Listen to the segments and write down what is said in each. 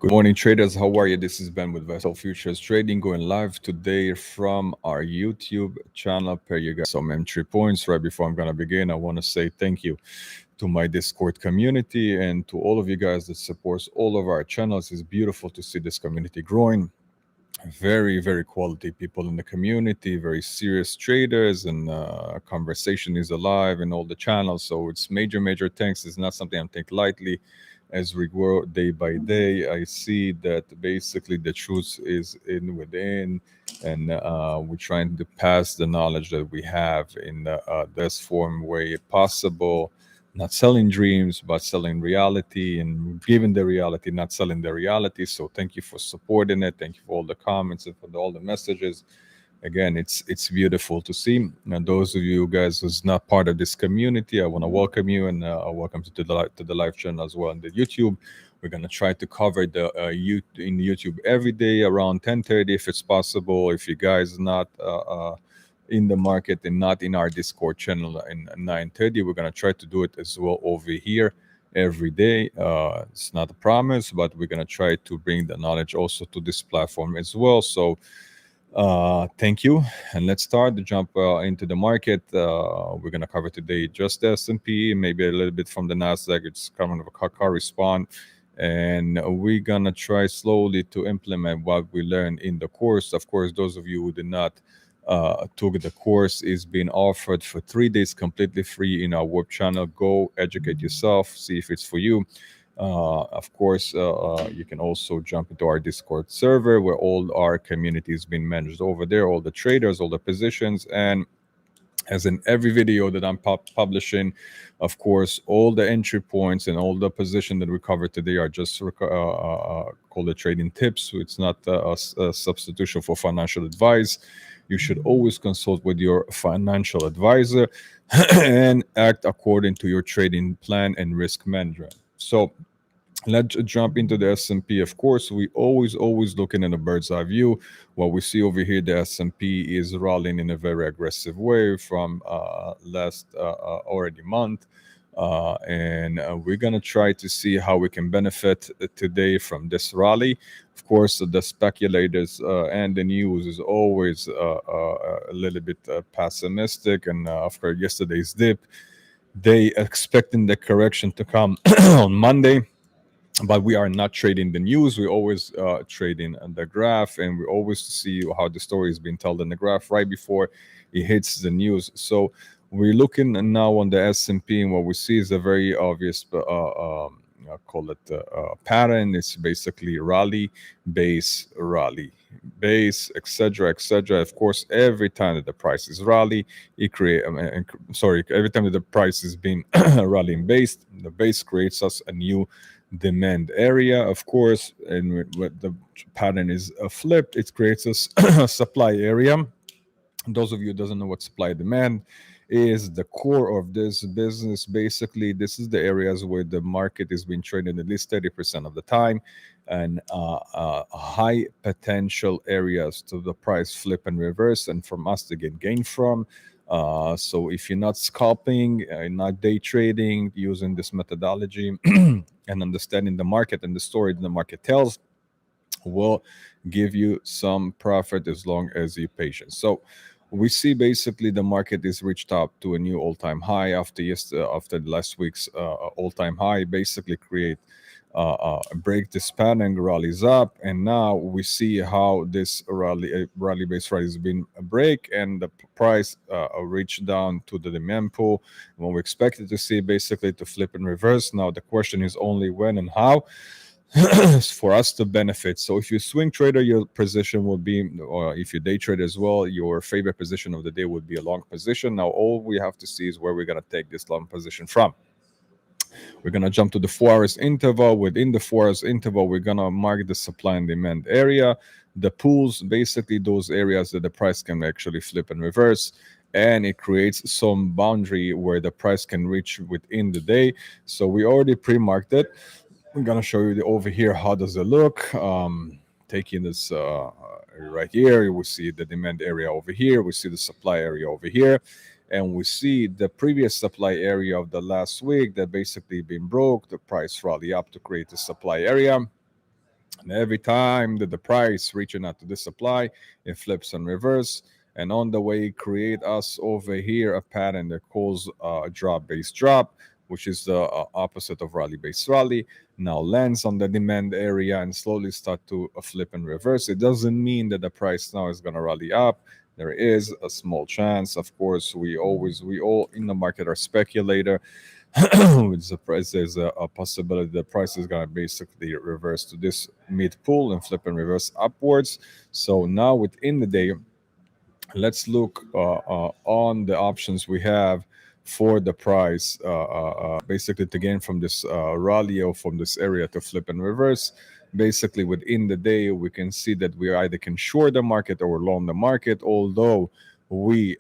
Good morning, traders. How are you? This is Ben with Vessel Futures Trading, going live today from our YouTube channel. Per you guys some entry points. Right before I'm gonna begin, I want to say thank you to my Discord community and to all of you guys that supports all of our channels. It's beautiful to see this community growing. Very quality people in the community, very serious traders, and conversation is alive in all the channels. So it's major thanks. It's not something I'm taking lightly. As we grow day by day, I see that basically the truth is in within, and we're trying to pass the knowledge that we have in the best form way possible. Not selling dreams, but selling reality, and giving the reality, not selling the reality. So thank you for supporting it. Thank you for all the comments and for all the messages. Again, it's beautiful to see. And those of you guys who's not part of this community, I want to welcome you, and welcome to the live channel as well on the YouTube. We're gonna try to cover the in YouTube every day around 10:30 if it's possible. If you guys not in the market and not in our Discord channel in 9:30, we're gonna try to do it as well over here every day. It's not a promise, but we're gonna try to bring the knowledge also to this platform as well. So thank you, and let's start to jump into the market. We're gonna cover today just the S&P, maybe a little bit from the Nasdaq. It's kind of a correspond, and we're gonna try slowly to implement what we learned in the course. Of course, those of you who did not took the course is being offered for 3 days completely free in our web channel. Go educate yourself, see if it's for you. Of course, you can also jump into our Discord server where all our community is being managed over there, all the traders, all the positions, and as in every video that I'm publishing, of course, all the entry points and all the position that we cover today are just called the trading tips. So it's not a substitution for financial advice. You should always consult with your financial advisor and act according to your trading plan and risk management. So let's jump into the S&P. Of course, we always looking in a bird's eye view. What we see over here, the S&P is rallying in a very aggressive way from last already month. And we're gonna try to see how we can benefit today from this rally. Of course, the speculators and the news is always a little bit pessimistic. And after yesterday's dip, they expecting the correction to come on Monday, but we are not trading the news. We always trading the graph, and we always see how the story is being told in the graph right before it hits the news. So we're looking now on the S&P, and what we see is a very obvious call it pattern. It's basically rally base, etc. Of course, every time that the price is rally, it create sorry, every time that the price is being rallying based, the base creates us a new demand area, of course, and when the pattern is flipped, it creates a supply area. Those of you who doesn't know what supply demand is, the core of this business, basically this is the areas where the market is being traded at least 30% of the time, and high potential areas to the price flip and reverse, and from us to get gain from. So if you're not scalping, not day trading using this methodology and understanding the market and the story that the market tells, will give you some profit as long as you're patient. So we see basically the market is reached up to a new all-time high after after last week's all-time high, basically create break this pattern, rallies up, and now we see how this rally based rally has been a break, and the price reached down to the demand pool when we expected to see basically to flip and reverse. Now the question is only when and how for us to benefit. So if you swing trader, your position will be, or if you day trade as well, your favorite position of the day would be a long position. Now all we have to see is where we're going to take this long position from. We're going to jump to the 4 hours interval. Within the 4 hours interval, we're going to mark the supply and demand area. The pools, basically those areas that the price can actually flip and reverse, and it creates some boundary where the price can reach within the day. So we already pre-marked it. I'm gonna show you over here how does it look. Taking this right here, we see the demand area over here, we see the supply area over here, and we see the previous supply area of the last week that basically been broke. The price rally up to create the supply area. And every time that the price reaching out to the supply, it flips and reverse. And on the way, create us over here a pattern that calls a drop-based drop, which is the opposite of rally-based rally. Now lands on the demand area and slowly start to flip and reverse. It doesn't mean that the price now is going to rally up. There is a small chance. Of course, we all in the market are speculator. With the price, there's a possibility the price is going to basically reverse to this mid pull and flip and reverse upwards. So now within the day, let's look on the options we have for the price, basically to gain from this rally or from this area to flip and reverse. Basically, within the day, we can see that we either can short the market or long the market. Although we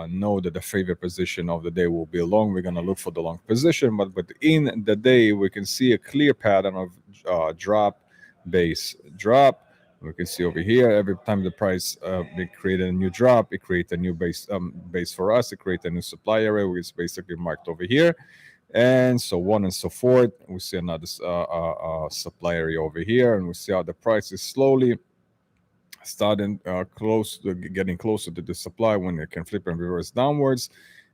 know that the favorite position of the day will be long, we're going to look for the long position. But within the day, we can see a clear pattern of drop, base, drop. We can see over here, every time the price it created a new drop, it creates a new base for us. It creates a new supply area, which is basically marked over here, and so on and so forth. We see another supply area over here, and we see how the price is slowly starting close to getting closer to the supply when it can flip and reverse downwards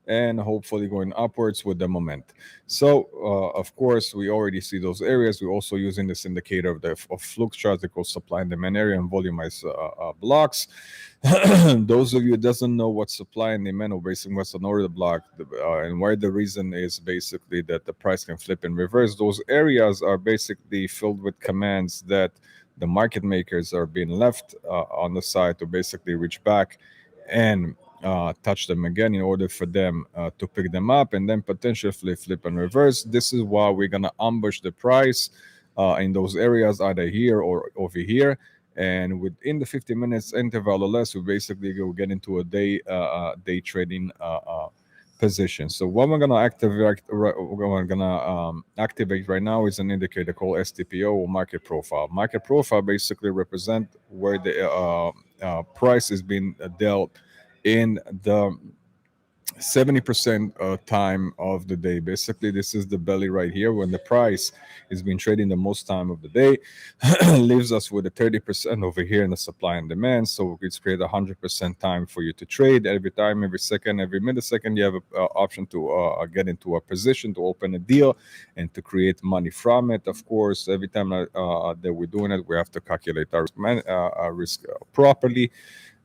and hopefully going upwards with the moment. So of course we already see those areas. We're also using this indicator of flux charts that goes supply and demand area and volumized blocks. Those of you that doesn't know what supply and demand or basically what's an order block and why the reason is basically that the price can flip and reverse, those areas are basically filled with commands that the market makers are being left on the side to basically reach back and touch them again in order for them to pick them up and then potentially flip and reverse. This is why we're going to ambush the price in those areas, either here or over here. And within the 50 minutes interval or less, we basically will get into a day trading position. So what we're gonna activate right now is an indicator called STPO or market profile. Market profile basically represent where the price is being dealt in the 70% time of the day. Basically, this is the belly right here when the price is being traded the most time of the day. Leaves us with a 30% over here in the supply and demand. So it's create 100% time for you to trade. Every time, every second, every millisecond, you have an option to get into a position to open a deal and to create money from it. Of course, every time that we're doing it, we have to calculate our risk properly.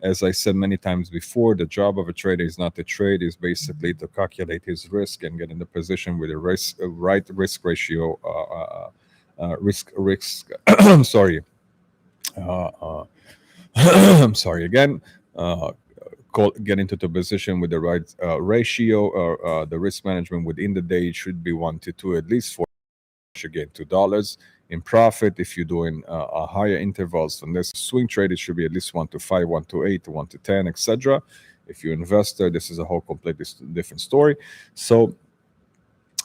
As I said many times before, the job of a trader is not to trade; is basically to calculate his risk and get in the position with the right risk ratio. Risk. Sorry. I'm sorry again. Get into the position with the right ratio. The risk management within the day should be 1 to 2 at least. For you get $2 in profit. If you're doing higher intervals from this swing trade, it should be at least 1 to 5, 1 to 8, 1 to 10, etc. If you're an investor, this is a whole completely different story. So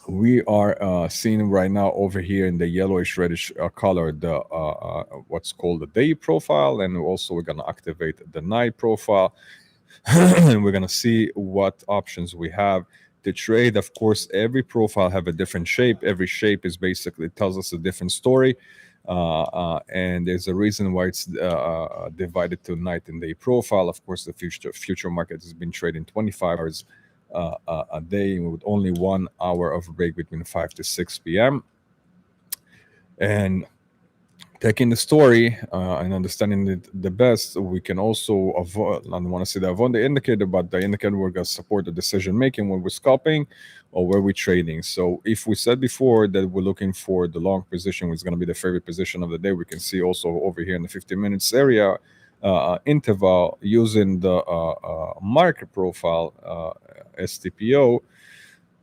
we are seeing right now over here in the yellowish reddish color the what's called the day profile, and also we're going to activate the night profile. And we're going to see what options we have to trade. Of course, every profile have a different shape. Every shape is basically tells us a different story, and there's a reason why it's divided to night and day profile. Of course, the future market has been trading 25 hours a day with only 1 hour of break between 5 to 6 p.m. And taking the story and understanding it the best, we can also avoid, I don't want to say that avoid the indicator, but the indicator we're going to support the decision making when we're scalping or where we're trading. So if we said before that we're looking for the long position, which is going to be the favorite position of the day, we can see also over here in the 50 minutes area interval using the market profile STPO.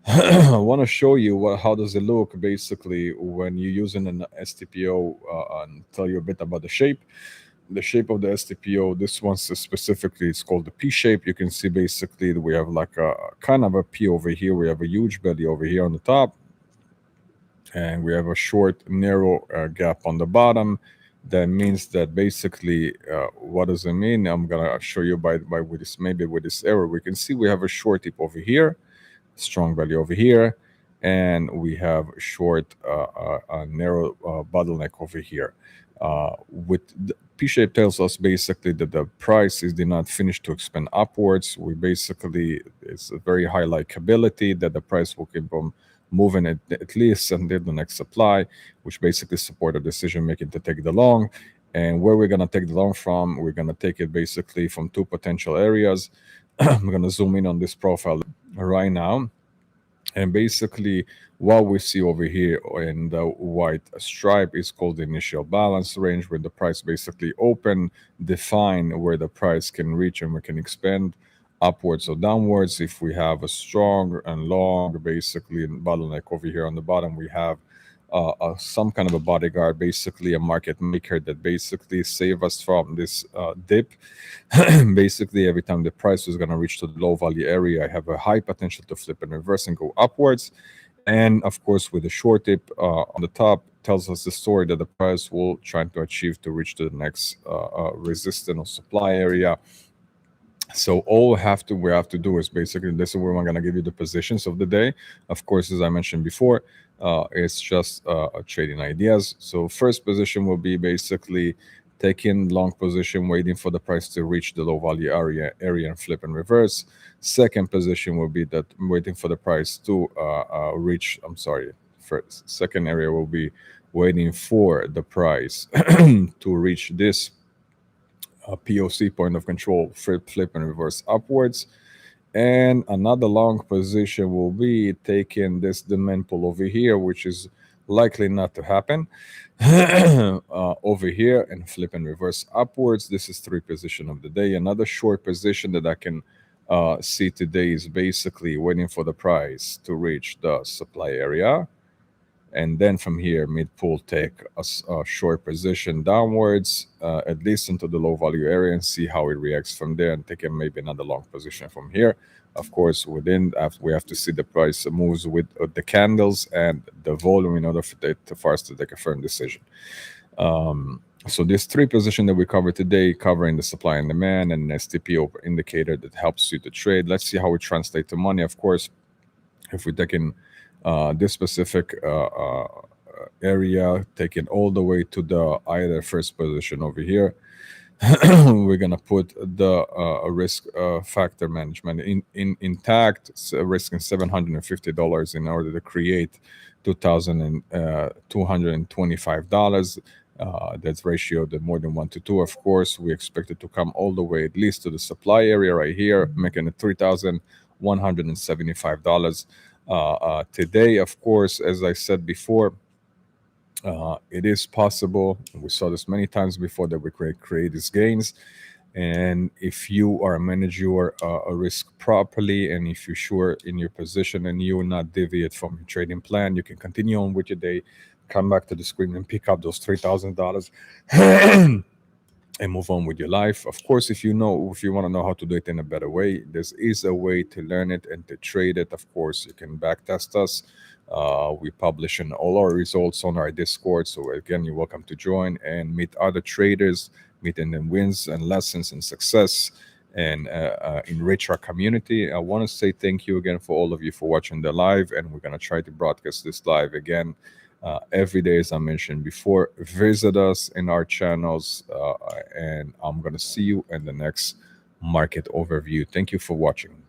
I want to show you how does it look basically when you're using an STPO and tell you a bit about the shape. The shape of the STPO, this one specifically, it's called the P shape. You can see basically we have like a kind of a P over here. We have a huge belly over here on the top, and we have a short, narrow gap on the bottom. That means that basically, what does it mean? I'm gonna show you by with this arrow. We can see we have a short tip over here, strong belly over here, and we have short a narrow bottleneck over here. With the P-shape tells us basically that the prices did not finish to expand upwards. We basically, it's a very high likability that the price will keep on moving at least until the next supply, which basically support our decision making to take the long. And where we're gonna take the long from, we're gonna take it basically from two potential areas. I'm gonna zoom in on this profile right now. And basically, what we see over here in the white stripe is called the initial balance range, where the price basically open, define where the price can reach and we can expand upwards or downwards. If we have a strong and long, basically bottleneck over here on the bottom, we have some kind of a bodyguard, basically a market maker that basically save us from this dip. Basically, every time the price is going to reach to the low value area, I have a high potential to flip and reverse and go upwards. And of course, with the short dip on the top, tells us the story that the price will try to achieve to reach to the next resistance or supply area. So all we have to do is basically, this is where I'm going to give you the positions of the day. Of course, as I mentioned before, it's just trading ideas. So first position will be basically taking long position, waiting for the price to reach the low value area and flip and reverse. Second position will be that I'm waiting for the price to reach. I'm sorry. First, second area will be waiting for the price to reach this POC, point of control, flip and reverse upwards. And another long position will be taking this demand pull over here, which is likely not to happen, over here and flip and reverse upwards. This is three position of the day. Another short position that I can see today is basically waiting for the price to reach the supply area, and then from here mid pull take a short position downwards, at least into the low value area, and see how it reacts from there, and take maybe another long position from here. Of course, within we have to see the price moves with the candles and the volume in order for us to take a firm decision. So these three positions that we covered today, covering the supply and demand and an STP indicator that helps you to trade. Let's see how we translate to money. Of course, if we take in this specific area, take it all the way to the either first position over here. We're gonna put the risk factor management in intact, risking $750 in order to create $2,225. That's ratio the more than 1 to 2. Of course, we expect it to come all the way at least to the supply area right here, making it $3,175 today. Of course, as I said before, it is possible, and we saw this many times before, that we create these gains. And if you are manage your risk properly, and if you're sure in your position and you will not deviate from your trading plan, you can continue on with your day, come back to the screen and pick up those $3,000 and move on with your life. Of course, if you want to know how to do it in a better way, there is a way to learn it and to trade it. Of course, you can backtest us. We publish all our results on our Discord. So again, you're welcome to join and meet other traders, meeting them wins and lessons and success, and enrich our community. I want to say thank you again for all of you for watching the live, and we're going to try to broadcast this live again every day, as I mentioned before. Visit us in our channels, and I'm going to see you in the next market overview. Thank you for watching.